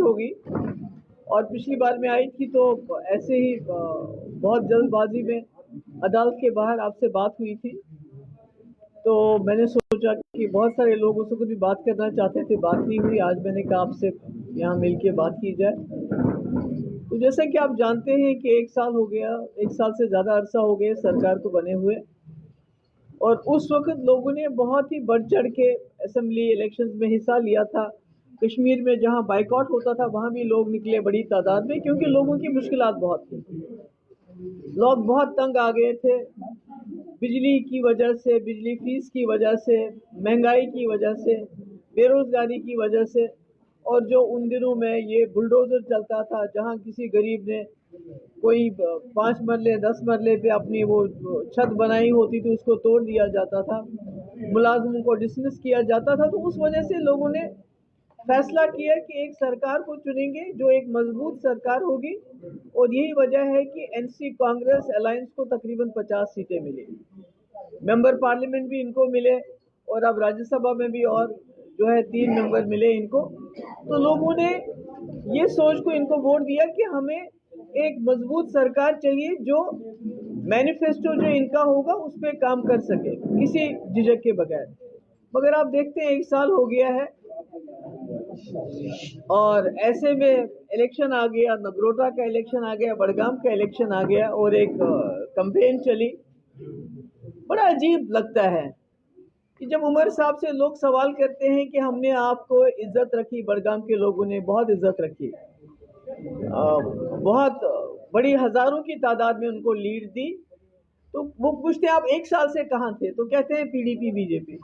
होगी, और पिछली बार मैं आई थी तो ऐसे ही बहुत जल्दबाजी में अदालत के बाहर आपसे बात हुई थी, तो मैंने सोचा कि बहुत सारे लोग उसको भी बात करना चाहते थे, बात नहीं हुई। आज मैंने कहा आपसे यहाँ मिल के बात की जाए। तो जैसा कि आप जानते हैं कि 1 साल हो गया, 1 साल से ज़्यादा अरसा हो गया सरकार को बने हुए, और उस वक्त लोगों ने बहुत ही बढ़ चढ़ के असेंबली इलेक्शंस में हिस्सा लिया था। कश्मीर में जहाँ बाइकआउट होता था वहाँ भी लोग निकले बड़ी तादाद में, क्योंकि लोगों की मुश्किलात बहुत थी। लोग बहुत तंग आ गए थे, बिजली की वजह से, बिजली फीस की वजह से, महंगाई की वजह से, बेरोजगारी की वजह से, और जो उन दिनों में ये बुलडोजर चलता था, जहाँ किसी गरीब ने कोई 5 मरले 10 मरले पे अपनी वो छत बनाई होती थी उसको तोड़ दिया जाता था, मुलाजिमों को डिसमिस किया जाता था। तो उस वजह से लोगों ने फैसला किया कि एक सरकार को चुनेंगे जो एक मजबूत सरकार होगी, और यही वजह है कि एनसी कांग्रेस अलायंस को तकरीबन 50 सीटें मिली, मेंबर पार्लियामेंट भी इनको मिले, और अब राज्यसभा में भी और जो है 3 मेंबर मिले इनको। तो लोगों ने ये सोच को इनको वोट दिया कि हमें एक मजबूत सरकार चाहिए जो मैनिफेस्टो जो इनका होगा उस पर काम कर सके किसी झिझक के बगैर। मगर आप देखते हैं 1 साल हो गया है, और ऐसे में इलेक्शन आ गया, नगरोटा का इलेक्शन आ गया, बड़गाम का इलेक्शन आ गया, और एक कैंपेन चली। बड़ा अजीब लगता है कि जब उमर साहब से लोग सवाल करते हैं कि हमने आपको इज्जत रखी, बड़गाम के लोगों ने बहुत इज्जत रखी, बहुत बड़ी हजारों की तादाद में उनको लीड दी, तो वो पूछते हैं आप 1 साल से कहाँ थे, तो कहते हैं पीडीपी बीजेपी।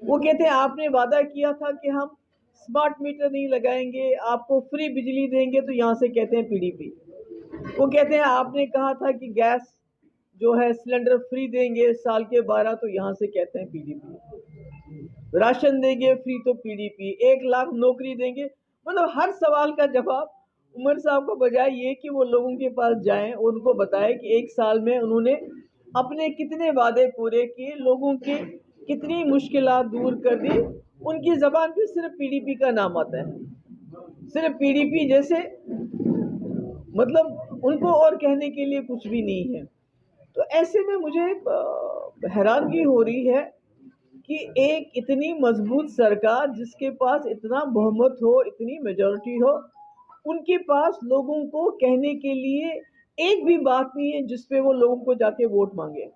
वो कहते हैं आपने वादा किया था कि हम स्मार्ट मीटर नहीं लगाएंगे, आपको फ्री बिजली देंगे, तो यहाँ से कहते हैं पीडीपी। वो कहते हैं आपने कहा था कि गैस जो है सिलेंडर फ्री देंगे साल के 12, तो यहाँ से कहते हैं पीडीपी। राशन देंगे फ्री, तो पीडीपी। 1 लाख नौकरी देंगे। मतलब हर सवाल का जवाब उमर साहब को बजाय ये कि वो लोगों के पास जाएं, उनको बताएं कि 1 साल में उन्होंने अपने कितने वादे पूरे किए, लोगों की कितनी मुश्किलात दूर कर दी। उनकी जबान पे सिर्फ पीडीपी का नाम आता है, सिर्फ पीडीपी जैसे, मतलब उनको और कहने के लिए कुछ भी नहीं है। तो ऐसे में मुझे हैरानगी हो रही है कि एक इतनी मजबूत सरकार जिसके पास इतना बहुमत हो, इतनी मेजॉरिटी हो, उनके पास लोगों को कहने के लिए एक भी बात नहीं है जिसपे वो लोगों को जाके वोट मांगे।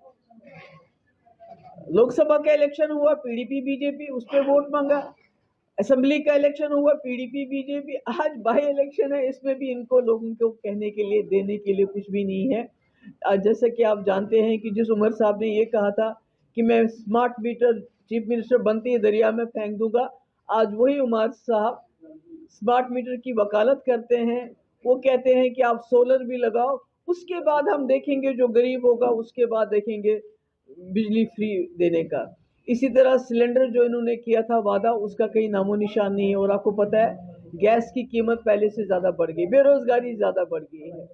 लोकसभा का इलेक्शन हुआ, पीडीपी बीजेपी, उस पर वोट मांगा। असेंबली का इलेक्शन हुआ, पीडीपी बीजेपी। आज बाई इलेक्शन है, इसमें भी इनको लोगों को कहने के लिए, देने के लिए कुछ भी नहीं है। जैसे कि आप जानते हैं कि जिस उमर साहब ने ये कहा था कि मैं स्मार्ट मीटर चीफ मिनिस्टर बनते ही दरिया में फेंक दूंगा, आज वही उमर साहब स्मार्ट मीटर की वकालत करते हैं। वो कहते हैं कि आप सोलर भी लगाओ, उसके बाद हम देखेंगे, जो गरीब होगा उसके बाद देखेंगे बिजली फ्री देने का। इसी तरह सिलेंडर जो इन्होंने किया था वादा, उसका कहीं नामो निशान नहीं है। और आपको पता है गैस की कीमत पहले से ज्यादा बढ़ गई, बेरोजगारी ज्यादा बढ़ गई है,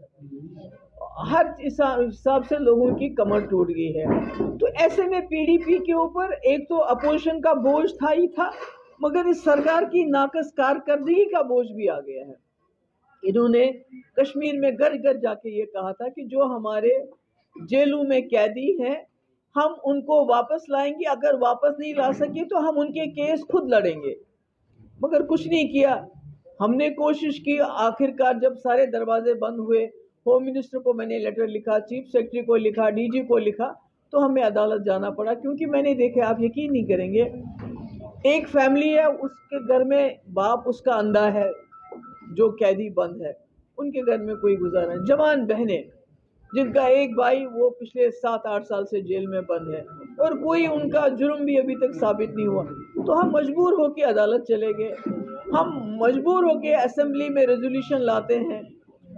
हर हिसाब से लोगों की कमर टूट गई है। तो ऐसे में पीडीपी के ऊपर एक तो अपोजिशन का बोझ था ही था, मगर इस सरकार की नाकस कारकर्दगी का बोझ भी आ गया है। इन्होंने कश्मीर में घर घर जाके ये कहा था कि जो हमारे जेलों में कैदी हैं हम उनको वापस लाएंगे, अगर वापस नहीं ला सके तो हम उनके केस खुद लड़ेंगे। मगर कुछ नहीं किया। हमने कोशिश की, आखिरकार जब सारे दरवाजे बंद हुए, होम मिनिस्टर को मैंने लेटर लिखा, चीफ सेक्रेटरी को लिखा, डीजी को लिखा, तो हमें अदालत जाना पड़ा। क्योंकि मैंने देखा, आप यकीन नहीं करेंगे, एक फैमिली है, उसके घर में बाप उसका अंधा है जो कैदी बंद है, उनके घर में कोई गुजारा नहीं। जवान बहनें जिनका एक भाई वो पिछले 7-8 साल से जेल में बंद है, और कोई उनका जुर्म भी अभी तक साबित नहीं हुआ। तो हम मजबूर होकर अदालत चले गए, हम मजबूर होकर असेंबली में रेजोल्यूशन लाते हैं,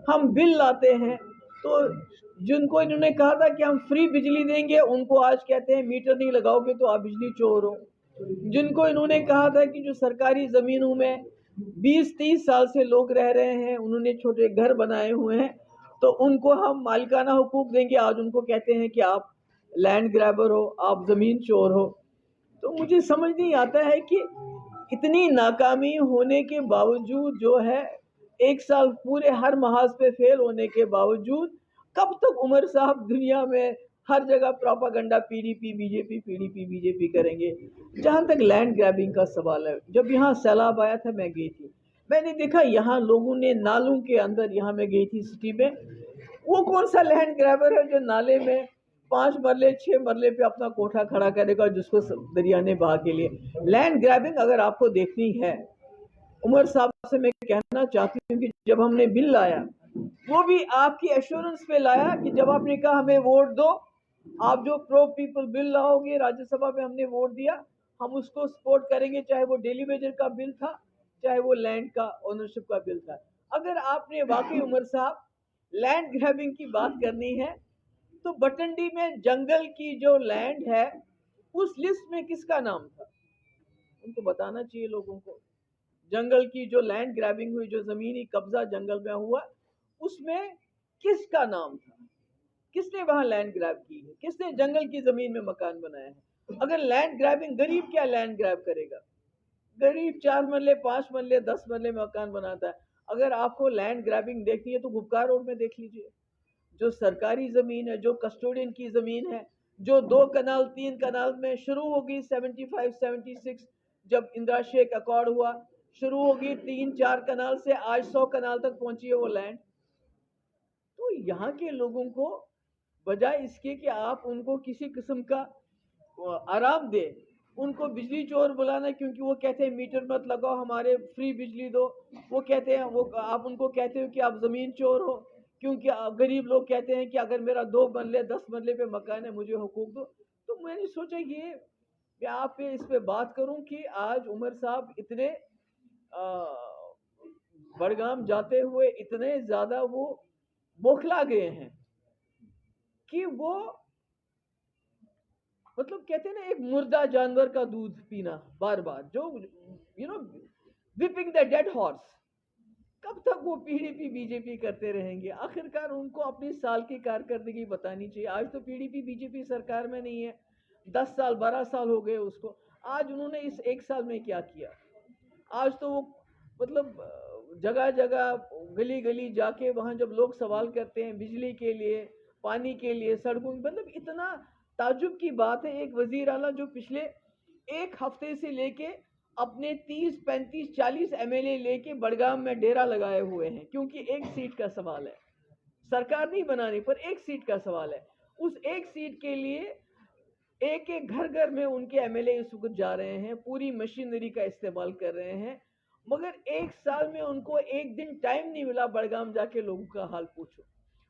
हम बिल लाते हैं। तो जिनको इन्होंने कहा था कि हम फ्री बिजली देंगे, उनको आज कहते हैं मीटर नहीं लगाओगे तो आप बिजली चोर हो। जिनको इन्होंने कहा था कि जो सरकारी जमीनों में 20-30 साल से लोग रह रहे हैं, उन्होंने छोटे घर बनाए हुए हैं, तो उनको हम मालिकाना हुकूक देंगे, आज उनको कहते हैं कि आप लैंड ग्रैबर हो, आप जमीन चोर हो। तो मुझे समझ नहीं आता है कि इतनी नाकामी होने के बावजूद जो है 1 साल पूरे हर महाज पे फेल होने के बावजूद कब तक उमर साहब दुनिया में हर जगह प्रोपागंडा पीडीपी बीजेपी करेंगे। जहां तक लैंड ग्रैबिंग का सवाल है, जब यहाँ सैलाब आया था मैं गई थी, मैंने देखा यहाँ लोगों ने नालों के अंदर, यहाँ मैं गई थी सिटी में, वो कौन सा लैंड ग्रैबर है जो नाले में 5 मरले 6 मरले पे अपना कोठा खड़ा करेगा जिसको दरिया ने बहा के लिए। लैंड ग्रैबिंग अगर आपको देखनी है, उमर साहब से मैं कहना चाहती हूँ कि जब हमने बिल लाया वो भी आपकी एश्योरेंस पे लाया कि जब आपने कहा हमें वोट दो, आप जो प्रो पीपल बिल लाओगे, राज्यसभा में हमने वोट दिया, हम उसको सपोर्ट करेंगे, चाहे वो डेली वेजर का बिल था, चाहे वो लैंड का ओनरशिप का बिल था। अगर आपने वाकई उमर साहब लैंड ग्रैबिंग की बात करनी है तो बटंडी में जंगल की जो लैंड है उस लिस्ट में किसका नाम था, उनको बताना चाहिए लोगों को। जंगल की जो लैंड ग्रैबिंग हुई, जो जमीनी कब्जा जंगल में हुआ, उसमें किसका नाम था, किसने वहां लैंड ग्रैब की है, किसने जंगल की जमीन में मकान बनाया है। अगर लैंड ग्रैबिंग, गरीब क्या लैंड ग्रैब करेगा, गरीब 4 मरले 5 मरले 10 मरले में मकान बनाता है। अगर आपको लैंड ग्रैबिंग देखनी है तो गुपकार रोड में देख लीजिए, जो सरकारी जमीन है, जो कस्टोडियन की जमीन है, जो 2 कनाल 3 कनाल में शुरू होगी 75 76, जब इंदिरा शेख अकॉर्ड हुआ, शुरू होगी 3-4 कनाल से आज 100 कनाल तक पहुंची है वो लैंड। तो यहाँ के लोगों को बजाय इसके कि आप उनको किसी किस्म का आराम दे, उनको बिजली चोर बुलाना, क्योंकि वो कहते हैं मीटर मत लगाओ, हमारे फ्री बिजली दो, वो कहते हैं, वो आप उनको कहते हो कि आप जमीन चोर हो, क्योंकि गरीब लोग कहते हैं कि अगर मेरा 2 मरले 10 मरले पे मकान है मुझे हुकूक दो। तो मैंने सोचा ये मैं आप पे इस पे बात करूं कि आज उमर साहब इतने बड़गाम जाते हुए इतने ज्यादा वो बौखला गए हैं कि वो मतलब कहते हैं ना एक मुर्दा जानवर का दूध पीना बार बार, जो विपिंग द डेड हॉर्स। कब तक वो पीडीपी बीजेपी करते रहेंगे? आखिरकार उनको अपनी साल की कारकर्दगी बतानी चाहिए। आज तो पीडीपी बीजेपी सरकार में नहीं है, 10 साल 12 साल हो गए उसको। आज उन्होंने इस 1 साल में क्या किया? आज तो वो मतलब जगह जगह गली गली जाके वहां जब लोग सवाल करते हैं बिजली के लिए, पानी के लिए, सड़कों, मतलब इतना ताजुब की बात है, एक वजीर आला जो पिछले 1 हफ्ते से लेके अपने 30 35 40 एमएलए लेके बड़गाम में डेरा लगाए हुए हैं, क्योंकि एक सीट का सवाल है, सरकार नहीं बनानी पर एक सीट का सवाल है। उस एक सीट के लिए एक एक घर घर में उनके एमएलए इस वक्त जा रहे हैं, पूरी मशीनरी का इस्तेमाल कर रहे हैं, मगर 1 साल में उनको एक दिन टाइम नहीं मिला बड़गाम जाके लोगों का हाल पूछो,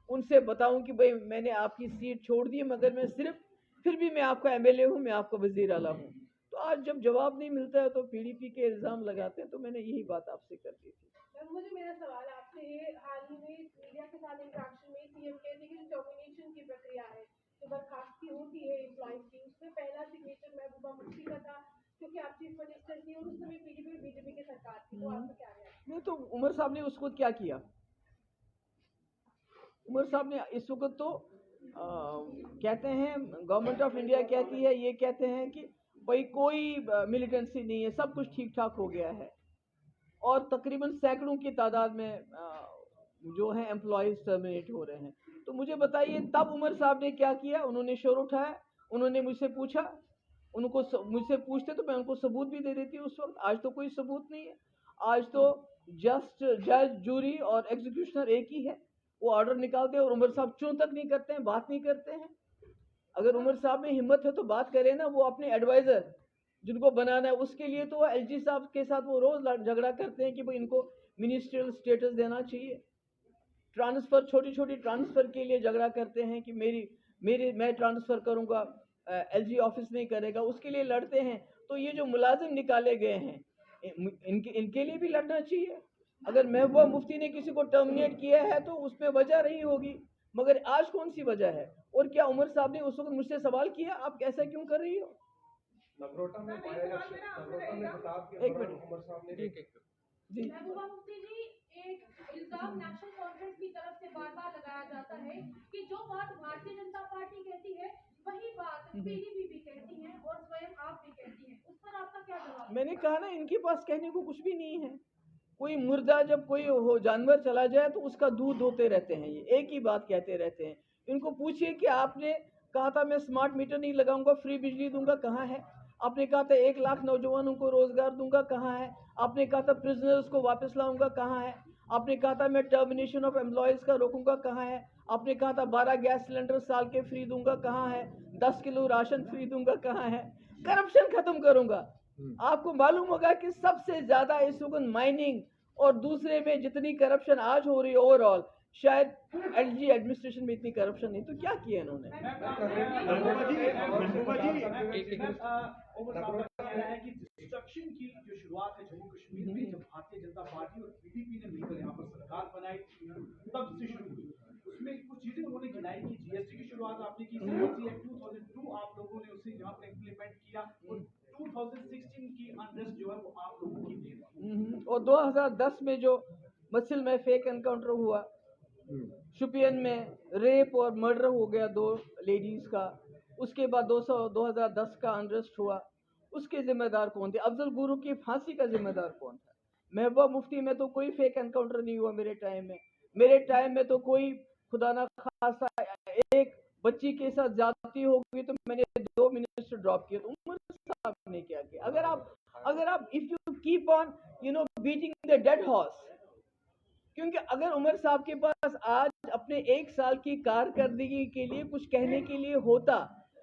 उनसे बताऊं कि भाई मैंने आपकी सीट छोड़ दी मगर मैं सिर्फ, फिर भी मैं आपका एमएलए हूं, मैं आपका वजीर आला हूं। तो आज जब जवाब नहीं मिलता है तो पीडीपी के इल्जाम लगाते हैं। तो मैंने यही बात आपसे कर दी थी। मुझे मेरा सवाल आपसे ये, हाल ही में मीडिया के साथ इंटरेक्शन में सीएम कहते हैं कि जो नॉमिनेशन की प्रक्रिया है, जो बर्खास्ती होती है एम्प्लॉइज की, उसमें पहला सिग्नेचर महबूबा मुफ्ती का था, क्योंकि आप चीफ मिनिस्टर थी और उस समय पीडीपी बीजेपी की सरकार थी। तो आपका क्या है? नहीं तो उमर साहब ने उसको क्या किया? उमर साहब ने इस वक्त तो कहते हैं, गवर्नमेंट ऑफ इंडिया कहती है, ये कहते हैं कि भाई कोई मिलिटेंसी नहीं है, सब कुछ ठीक ठाक हो गया है, और तकरीबन सैकड़ों की तादाद में जो है एम्प्लॉयज टर्मिनेट हो रहे हैं। तो मुझे बताइए तब उमर साहब ने क्या किया? उन्होंने शोर उठाया, उन्होंने मुझसे पूछा, उनको मुझसे पूछते तो मैं उनको सबूत भी दे देती उस वक्त। आज तो कोई सबूत नहीं है, आज तो जस्ट जज जूरी और एग्जीक्यूशनर एक ही है, वो ऑर्डर निकालते हैं और उमर साहब चूं तक नहीं करते हैं, बात नहीं करते हैं। अगर उमर साहब में हिम्मत है तो बात करें ना, वो अपने एडवाइजर जिनको बनाना है उसके लिए तो एलजी साहब के साथ वो रोज झगड़ा करते हैं कि भाई इनको मिनिस्ट्रियल स्टेटस देना चाहिए, ट्रांसफर, छोटी छोटी ट्रांसफर के लिए झगड़ा करते हैं कि मैं ट्रांसफर करूंगा, एलजी ऑफिस नहीं करेगा, उसके लिए लड़ते हैं। तो ये जो मुलाजिम निकाले गए हैं इनके लिए भी लड़ना चाहिए। अगर महबूबा मुफ्ती ने किसी को टर्मिनेट किया है तो उस पर वजह रही होगी, मगर आज कौन सी वजह है? और क्या उमर साहब ने उस वक्त मुझसे सवाल किया आप ऐसा क्यों कर रही हो? नगरोटा में खिताब के एक मिनट उमर साहब ने जी, महबूबा मुफ्ती जी, एक इल्जाम नेशनल कॉन्फ्रेंस की तरफ से बार बार लगाया जाता है कि जो बात भारतीय जनता पार्टी कहती है वही बात पीडीपी भी कहती है और स्वयं आप भी कहती हैं, उस पर आपका क्या जवाब? मैंने कहा ना, इनके पास कहने को कुछ भी नहीं है, کوئی مردہ جب کوئی جانور چلا جائے تو اس کا دودھ دھوتے رہتے ہیں، یہ ایک ہی بات کہتے رہتے ہیں. ان کو پوچھئے کہ آپ نے کہا تھا میں اسمارٹ میٹر نہیں لگاؤں گا، فری بجلی دوں گا، کہاں ہے؟ آپ نے کہا تھا 1 لاکھ نوجوانوں کو روزگار دوں گا، کہاں ہے؟ آپ نے کہا تھا پرزنرز کو واپس لاؤں گا، کہاں ہے؟ آپ نے کہا تھا میں ٹرمینیشن آف امپلائیز کا روکوں گا، کہاں ہے؟ آپ نے کہا تھا 12 گیس سلنڈر سال کے فری دوں گا، کہاں ہے؟ 10 کلو راشن فری دوں گا، کہاں ہے؟ کرپشن ختم کروں گا. آپ کو معلوم ہوگا کہ سب سے زیادہ اس وقت مائننگ اور دوسرے میں جتنی کرپشن آج ہو رہی ہے اوور آل، شاید ایل جی ایڈمنسٹریشن میں اتنی کرپشن نہیں. تو کیا کیا انہوں نے؟ ڈسٹرکشن کی جو شروعات ہے جموں کشمیر میں جب بھارتیہ جنتا پارٹی اور پی ڈی پی نے مل کر یہاں پر سرکار بنائی تب سے شروع ہوئی. اس میں کچھ چیزیں انہوں نے گنائی کی. جی ایس ٹی کی شروعات آپ نے کی، سی ایکٹ 2002 آپ لوگوں نے اسے یہاں پر امپلیمنٹ کیا، اور 2016 کی انریسٹ جو ہے وہ آپ لوگوں کی دین ہے. اور 2010 میں جو مسل میں فیک انکاؤنٹر ہوا، شپین میں ریپ اور مرڈر ہو گیا 2 لیڈیز کا، اس کے بعد 2010 کا انریسٹ ہوا، اس کے ذمہ دار کون تھے؟ افضل گورو کی پھانسی کا ذمہ دار کون تھا؟ محبوبہ مفتی میں تو کوئی فیک انکاؤنٹر نہیں ہوا میرے ٹائم میں. میرے ٹائم میں تو کوئی خدا نہ خاصا ایک بچی کے ساتھ زیادتی ہو گئی تو میں نے 2 منسٹر ڈراپ کیے. تو عمر صاحب نے کیا کیا؟ اگر آپ if you keep on beating the dead horse، کیونکہ اگر عمر صاحب کے پاس آج اپنے 1 سال کی کارکردگی کے لیے کچھ کہنے کے لیے ہوتا،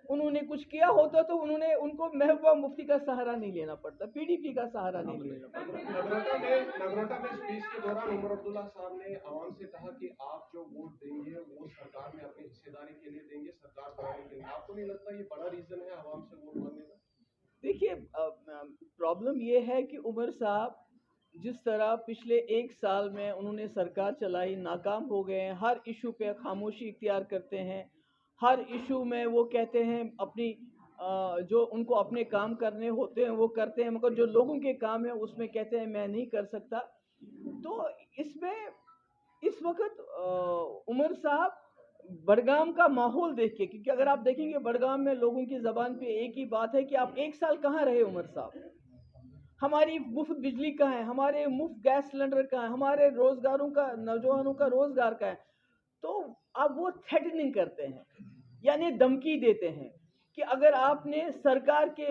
انہوں نے کچھ کیا ہوتا، تو ان کو محبوبہ مفتی کا سہارا نہیں لینا پڑتا، پی ڈی پی کا سہارا نہیں لینا پڑتا. نگروٹا میں اسپیچ کے دوران عمر عبداللہ صاحب نے عوام سے کہا کہ آپ جو ووٹ دیں گے وہ سرکار میں اپنی حصے داری کے لیے دیں گے، سرکار بنانے کے لیے. آپ کو نہیں لگتا یہ بڑا ریزن ہے عوام سے ووٹ مانگنے کا؟ دیکھیے پرابلم یہ ہے کہ عمر صاحب جس طرح پچھلے 1 سال میں انہوں نے سرکار چلائی، ناکام ہو گئے ہیں، ہر ایشو پہ خاموشی اختیار کرتے ہیں، ہر ایشو میں وہ کہتے ہیں اپنی جو ان کو اپنے کام کرنے ہوتے ہیں وہ کرتے ہیں، مگر جو لوگوں کے کام ہیں اس میں کہتے ہیں میں نہیں کر سکتا. تو اس میں اس وقت عمر صاحب بڑگام کا ماحول دیکھ کے، کیونکہ اگر آپ دیکھیں گے بڑگام میں لوگوں کی زبان پہ ایک ہی بات ہے کہ آپ 1 سال کہاں رہے عمر صاحب؟ ہماری مفت بجلی کہاں ہے؟ ہمارے مفت گیس سلنڈر کہاں ہے؟ ہمارے روزگاروں کا، نوجوانوں کا روزگار کہاں ہے؟ تو اب وہ تھریٹننگ کرتے ہیں، یعنی دھمکی دیتے ہیں کہ اگر آپ نے سرکار کے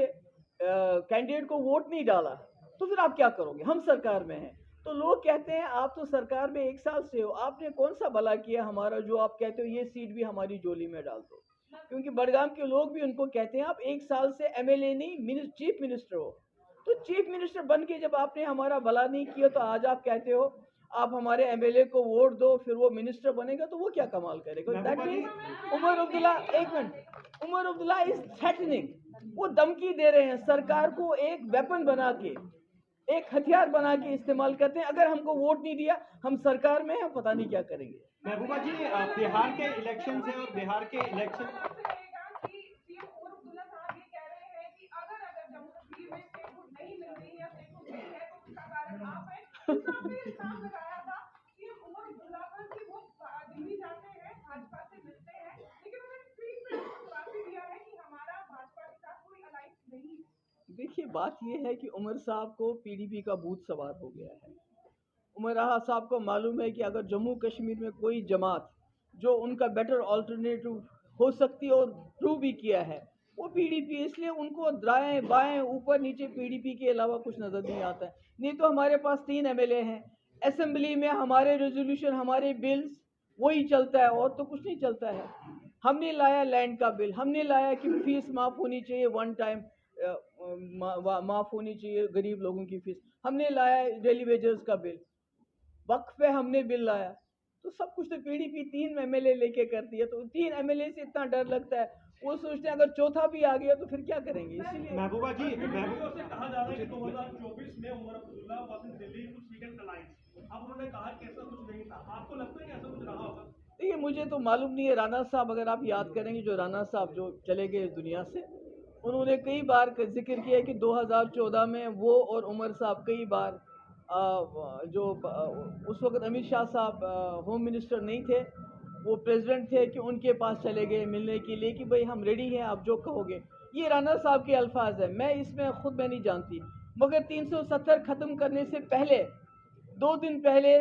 کینڈیڈیٹ کو ووٹ نہیں ڈالا تو پھر آپ کیا کرو گے؟ ہم سرکار میں ہیں. تو لوگ کہتے ہیں آپ تو سرکار میں 1 سال سے ہو، آپ نے کون سا بھلا کیا ہمارا جو آپ کہتے ہو یہ سیٹ بھی ہماری جولی میں ڈال دو؟ کیونکہ بڑگام کے لوگ بھی ان کو کہتے ہیں آپ 1 سال سے ایم ایل اے نہیں چیف منسٹر ہو. تو چیف منسٹر بن کے جب آپ نے ہمارا بھلا نہیں کیا تو آج آپ کہتے ہو آپ ہمارے ایم ایل اے کو ووٹ دو، پھر وہ منسٹر بنے گا تو وہ کیا کمال کرے گا؟ دیٹ مینس عمر عبداللہ، ایک منٹ، عمر عبداللہ از تھریٹننگ. وہ دھمکی دے رہے ہیں، سرکار کو ایک ویپن بنا کے، ایک ہتھیار بنا کے استعمال کرتے ہیں. اگر ہم کو ووٹ نہیں دیا، ہم سرکار میں ہیں، ہم پتہ نہیں کیا کریں گے. محبوبہ جی، بہار کے الیکشن سے اور بہار کے الیکشن دیکھیے بات یہ ہے کہ عمر صاحب کو پی ڈی پی کا بھوت سوار ہو گیا ہے. عمر صاحب کو معلوم ہے کہ اگر جموں کشمیر میں کوئی جماعت جو ان کا بیٹر آلٹرنیٹو ہو سکتی ہے اور پروو بھی کیا ہے وہ پی ڈی پی، اس لیے ان کو دائیں بائیں اوپر نیچے پی ڈی پی کے علاوہ کچھ نظر نہیں آتا ہے. نہیں تو ہمارے پاس 3 ایم ایل اے ہیں، اسمبلی میں ہمارے ریزولوشن، ہمارے بلز وہی چلتا ہے اور تو کچھ نہیں چلتا ہے. ہم نے لایا لینڈ کا بل، ہم نے لایا کہ فیس معاف ہونی چاہیے، 1 ٹائم معاف ہونی چاہیے غریب لوگوں کی فیس، ہم نے لایا ڈیلی ویجرز کا بل، وقف پہ ہم نے بل لایا. تو سب کچھ تو P D P 3 M L A لے کے کرتی ہے. تو 3 ایم ایل اے سے اتنا ڈر لگتا ہے، وہ سوچتے ہیں اگر چوتھا بھی آ گیا تو پھر کیا کریں گے. اسی لیے محبوبہ جی، سے کہا جا رہا ہے کہ 2024 میں Omar Abdullah was Delhi to second alliance. اب انہوں نے کہا کہ ایسا کچھ نہیں تھا، آپ کو لگتا ہے کہ ایسا کچھ رہا ہوگا؟ دیکھیے مجھے تو معلوم نہیں ہے. رانا صاحب، اگر آپ یاد کریں گے جو رانا صاحب جو چلے گئے دنیا سے، انہوں نے کئی بار ذکر کیا کہ 2014 میں وہ اور عمر صاحب کئی بار جو اس وقت امت شاہ صاحب ہوم منسٹر نہیں تھے، وہ پریزیڈنٹ تھے، کہ ان کے پاس چلے گئے ملنے کے لیے کہ بھئی ہم ریڈی ہیں، آپ جو کہو گے. یہ رانا صاحب کے الفاظ ہیں، میں اس میں خود نہیں جانتی. مگر 370 ختم کرنے سے پہلے 2 दिन पहले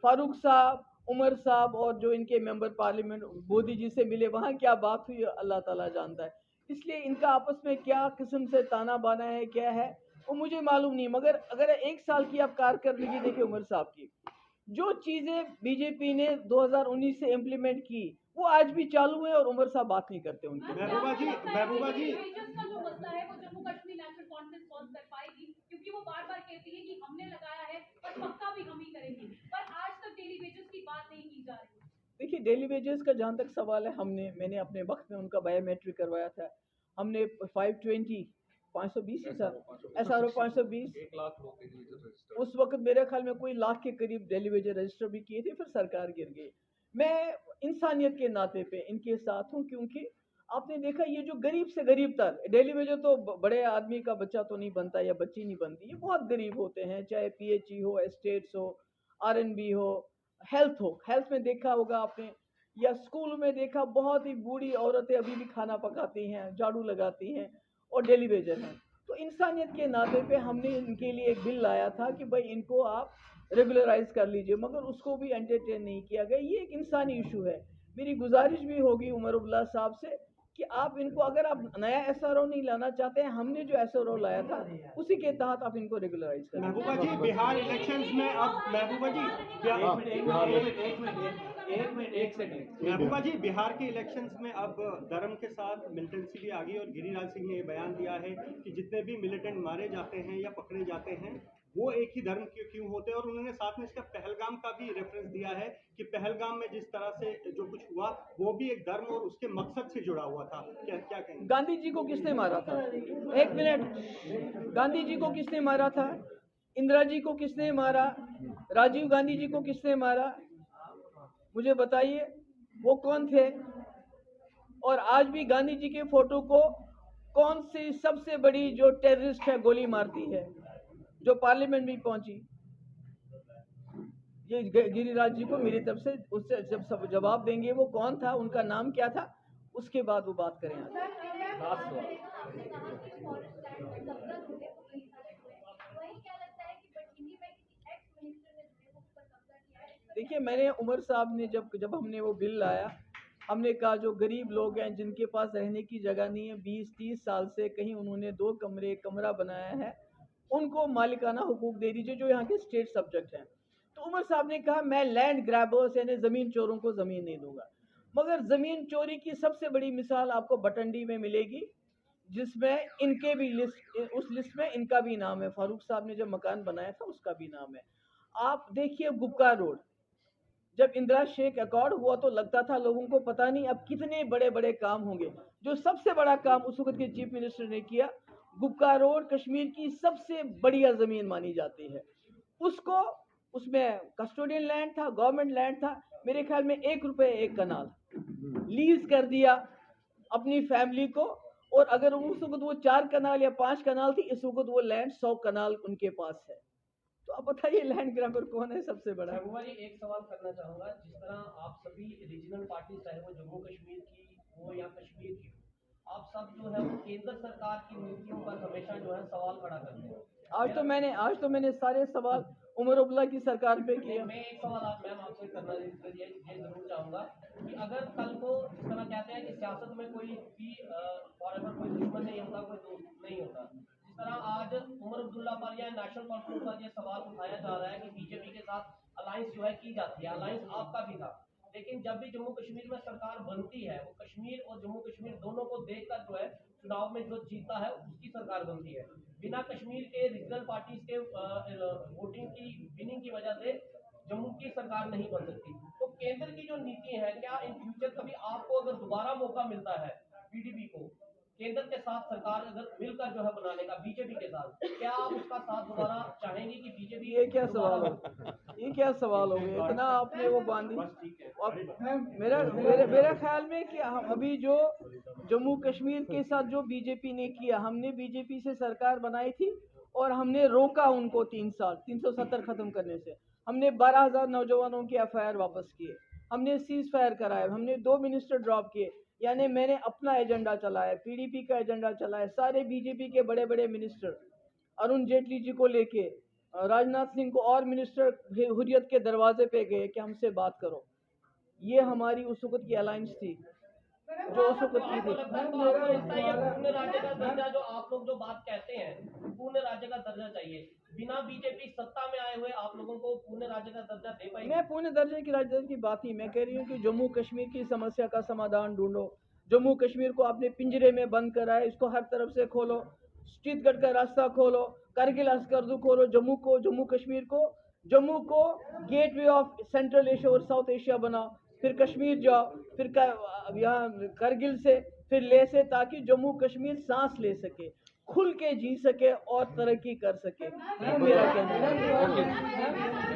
फारूक साहब, उमर साहब और जो इनके मेंबर पार्लियामेंट मोदी जी से मिले, वहाँ क्या बात हुई अल्लाह ताला जानता है। इसलिए इनका आपस में क्या किस्म से ताना बाना है, क्या है, वो मुझे मालूम नहीं। मगर अगर 1 साल की आप कारकर्दगी देखिए उमर साहब की, जो चीज़ें बीजेपी ने 2019 से इम्प्लीमेंट की वो आज भी चालू है और उमर साहब बात नहीं करते उनके। महबूबा जी का जो मसला है वो Jammu Kashmir national conference solve कर पाएगी, क्योंकि वो बार बार कहती है कि हमने लगाया है और पक्का भी हम ही करेंगे, पर आज तक डेली वेजेस की बात नहीं की जा रही। देखिए डेली वेजेस का जहाँ तक सवाल है, मैंने अपने वक्त में उनका बायोमेट्रिक करवाया था। हमने 520 520 ही था, SRO 520, 1 लाख लोग डेली वेजेस रजिस्टर। उस वक्त मेरे ख्याल में कोई लाख के करीब डेली वेजेस रजिस्टर भी किए थे, फिर सरकार गिर गई। मैं इंसानियत के नाते पे इनके साथ हूँ, क्योंकि आपने देखा ये जो गरीब से गरीब तक डेली वेजेस तो बड़े आदमी का बच्चा तो नहीं बनता या बच्ची नहीं बनती, ये बहुत गरीब होते हैं, चाहे PHE हो, एस्टेट्स हो, RNB हो, हेल्थ में देखा होगा आपने, या स्कूल में देखा, बहुत ही बूढ़ी औरतें अभी भी खाना पकाती हैं, झाड़ू लगाती हैं और डेली वेजेस हैं। तो इंसानियत के नाते पे हमने इनके लिए एक बिल लाया था कि भाई इनको आप रेगुलराइज कर लीजिए, मगर उसको भी एंटरटेन नहीं किया गया। ये एक इंसानी इशू है। मेरी गुजारिश भी होगी उमर अब्दुल्ला साहब से कि आप इनको, अगर आप नया SRO नहीं लाना चाहते हैं, हमने जो SRO लाया था उसी के तहत आप इनको रेगुलराइज करें। महबूबा जी बिहार इलेक्शंस में अब महबूबा जी महबूबा जी बिहार के इलेक्शंस में अब धर्म के साथ मिलिटेंसी भी आ गई और गिरिराज सिंह ने ये बयान दिया है कि जितने भी मिलिटेंट मारे जाते हैं या पकड़े जाते हैं वो एक ही धर्म के क्यों होते हैं, और उन्होंने साथ में इसका पहलगाम का भी रेफरेंस दिया है कि पहलगाम में जिस तरह से जो कुछ हुआ वो भी एक धर्म और उसके मकसद से जुड़ा हुआ था। क्या कहेंगे? गांधी जी को किसने मारा था? 1 मिनट, गांधी जी को किसने मारा था? इंदिरा जी को किसने मारा? राजीव गांधी जी को किसने मारा? मुझे बताइए वो कौन थे? और आज भी गांधी जी के फोटो को कौन सी सबसे बड़ी जो टेररिस्ट है गोली मारती है, जो पार्लियामेंट में पहुंची? ये गिरिराज जी को मेरी तरफ से उससे जब सब जवाब देंगे वो कौन था, उनका नाम क्या था, उसके बाद वो बात करें। देखिए मैंने उमर साहब ने जब हमने वो बिल लाया, हमने कहा जो गरीब लोग हैं जिनके पास रहने की जगह नहीं है, 20-30 साल से कहीं उन्होंने 2 कमरे कमरा बनाया है, उनको मालिकाना हुकूक दे दीजिए जो यहाँ के स्टेट सब्जेक्ट हैं। तो उमर साहब ने कहा मैं लैंड ग्रैबर्स यानी ज़मीन चोरों को ज़मीन नहीं दूंगा। मगर ज़मीन चोरी की सबसे बड़ी मिसाल आपको बटंडी में मिलेगी, जिसमें इनके भी उस लिस्ट में इनका भी नाम है। फारूक साहब ने जब मकान बनाया था उसका भी नाम है। आप देखिए गुप्का रोड, जब इंदिरा शेख अकॉर्ड हुआ तो लगता था लोगों को पता नहीं अब कितने बड़े बड़े काम होंगे। जो सबसे बड़ा काम उस वक्त के चीफ मिनिस्टर ने किया, गुप्का रोड कश्मीर की सबसे बढ़िया ज़मीन मानी जाती है, उसको, उसमें कस्टोडियन लैंड था, गवर्नमेंट लैंड था, मेरे ख्याल में 1 रुपये 1 कनाल लीज कर दिया अपनी फैमिली को। और अगर उस वक्त वो 4 कनाल या 5 कनाल थी, इस वक्त वो लैंड 100 कनाल उनके पास है। तो आप बताइए लैंड ग्रैबर कौन है सबसे बड़ा? महबूबा जी एक सवाल करना चाहूँगा, जिस तरह आप सभी रीजनल पार्टी चाहे वो जम्मू कश्मीर की हो या कश्मीर की, आप सब जो है वो केंद्र सरकार की नीतियों पर हमेशा जो है सवाल खड़ा करते हैं। आज तो मैंने सारे सवाल उमर अब्दुल्ला की सरकार पे किए। मैं एक सवाल मैम आपसे करना ये जरूर चाहूँगा कि अगर कल को जिस तरह कहते हैं कि सियासत में कोई भी फॉरेनर कोई दुश्मन नहीं होता, कोई दोस्त नहीं होता, जिस तरह आज उमर अब्दुल्ला पर या नेशनल कॉन्फ्रेंस पर ये सवाल उठाया जा रहा है कि बीजेपी के साथ अलायंस जो है की जाती है, अलायंस आपका भी था, लेकिन जब भी जम्मू कश्मीर में सरकार बनती है वो कश्मीर और जम्मू कश्मीर दोनों को देखकर जो है चुनाव में जो जीतता है उसकी सरकार बनती है। बिना कश्मीर के रीजनल पार्टीज के वोटिंग की विनिंग की वजह से जम्मू की सरकार नहीं बन सकती। तो केंद्र की जो नीति है, क्या इन फ्यूचर कभी आपको अगर दोबारा मौका मिलता है पीडीपी को केंद्र के साथ सरकार अगर मिलकर जो है बनाने का बीजेपी के साथ, क्या आप उसका साथ दोबारा चाहेंगे कि बीजेपी? ये क्या सवाल हो, ये क्या सवाल हो गया, इतना आपने वो बांधी। मेरा ख्याल में कि हम अभी जो जम्मू कश्मीर के साथ जो बीजेपी ने किया, हमने बीजेपी से सरकार बनाई थी और हमने रोका उनको 3 साल 370 खत्म करने से। हमने 12,000 नौजवानों के FIR वापस किए, हमने सीज फायर कराए, हमने 2 मिनिस्टर ड्रॉप किए। यानी मैंने अपना एजेंडा चलाया, PDP का एजेंडा चलाया, सारे बीजेपी के बड़े बड़े मिनिस्टर, अरुण जेटली जी को लेके, राजनाथ सिंह को और मिनिस्टर हुर्रियत के दरवाजे पे गए कि हमसे बात करो। ये हमारी उस वक्त की अलायंस थी जो उस वक्त की आपको थी। लगता है तो आपको लगता है ये पूर्ण राज्य का दर्जा जो आप लोग जो बात कहते हैं पूर्ण राज्य का दर्जा चाहिए, बिना बीजेपी सत्ता में आए हुए आप लोगों को पूर्ण राज्य का दर्जा दे पाएगी? मैं पूर्ण दर्जे की राजधानी की बात ही मैं कह रही हूँ कि जम्मू कश्मीर की समस्या का समाधान ढूंढो। जम्मू कश्मीर को आपने पिंजरे में बंद करा है, इसको हर तरफ से खोलो, चित्तगढ़ का रास्ता खोलो, करगिल अस्करदू खोलो, जम्मू को गेटवे ऑफ सेंट्रल एशिया और साउथ एशिया बनाओ, फिर कश्मीर जाओ, फिर यहाँ करगिल से, फिर लेह से, ताकि जम्मू कश्मीर सांस ले सके, खुल के जी सके और तरक्की कर सके। ये मेरा कहना है।